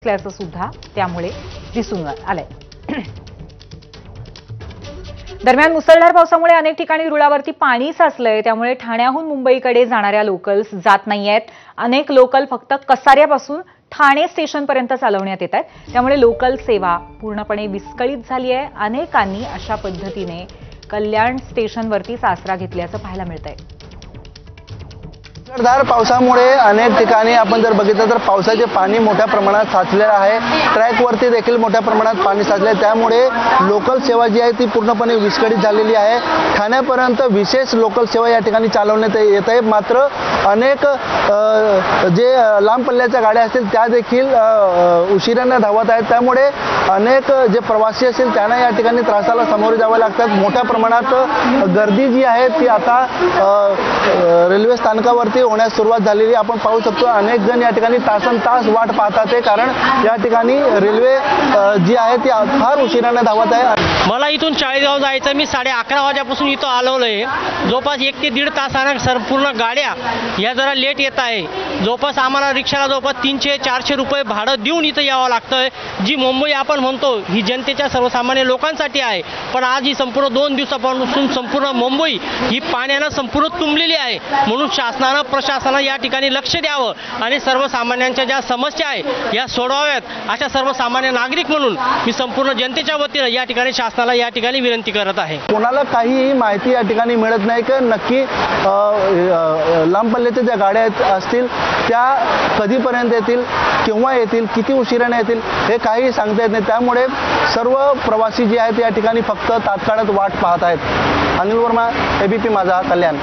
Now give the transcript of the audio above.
असल्याचं सुद्धा त्यामुळे दिसून आलंय। दरम्यान मुसळधार पावसामुळे अनेक ठिकाणी रुळावरती पाणी साचलंय, त्यामुळे ठाण्याहून मुंबईकडे जाणाऱ्या लोकल्स जात नाहीयेत। अनेक लोकल फक्त कसाऱ्यापासून ठाणे स्टेशनपर्यंत चालवण्यात येत आहेत, त्यामुळे लोकल सेवा पूर्णपणे विस्कळीत झाली आहे। अनेकांनी अशा पद्धतीने कल्याण स्टेशनवरतीच आसरा घेतल्याचं पाहायला मिळतंय। मुसळधार पावसामुळे अनेक ठिकाणी आपण जर बघितलं तर पावसाचे पाणी मोठ्या प्रमाणात साचलेलं आहे। ट्रॅकवरती देखील मोठ्या प्रमाणात पाणी साचले, त्यामुळे लोकल सेवा जी आहे ती पूर्णपणे विस्कळीत झालेली आहे। ठाण्यापर्यंत विशेष लोकल सेवा या ठिकाणी चालवण्यात येत आहे, मात्र अनेक जे लांब पल्ल्याच्या गाड्या असतील त्या देखील उशिराने धावत आहेत, त्यामुळे अनेक जे प्रवासी असतील त्यांना या ठिकाणी त्रासाला सामोरे जावे लागतात। मोठ्या प्रमाणात गर्दी जी आहे ती आता रेल्वे स्थानकावरती होण्यास सुरुवात झालेली आपण पाहू शकतो। अनेक जण या ठिकाणी तासनतास वाट पाहतात आहे, कारण या ठिकाणी रेल्वे जी आहे ती फार उशिराने धावत आहे। मला इथून चाळीसगाव जायचं, मी 11:30 वाजल्यापासून इथं आलोय। जवळपास 1 ते 1.5 तासानं संपूर्ण गाड्या या जरा लेट येत आहे। जवळपास आम्हाला रिक्षाला जवळपास 300-400 रुपये भाडं देऊन इथं यावं लागतं। जी मुंबई आपण म्हणतो ही जनतेच्या सर्वसामान्य लोकांसाठी आहे, पण आज ही संपूर्ण 2 दिवसापासून संपूर्ण मुंबई ही पाण्यानं संपूर्ण तुंबलेली आहे। म्हणून शासनानं प्रशासनानं या ठिकाणी लक्ष द्यावं आणि सर्वसामान्यांच्या ज्या समस्या आहे या सोडवाव्यात, अशा सर्वसामान्य नागरिक म्हणून मी संपूर्ण जनतेच्या वतीनं या ठिकाणी शासनाला या ठिकाणी विनंती करत आहे। कोणाला काहीही माहिती या ठिकाणी मिळत नाही की नक्की लांब पल्ल्याच्या ज्या गाड्या असतील त्या कधीपर्यंत येतील, केव्हा येतील, किती उशिराने येतील हे काही सांगता येत नाही। त्यामुळे सर्व प्रवासी जे आहेत या ठिकाणी फक्त तात्काळात वाट पाहत आहेत। अनिल वर्मा, एबीपी माझा, कल्याण।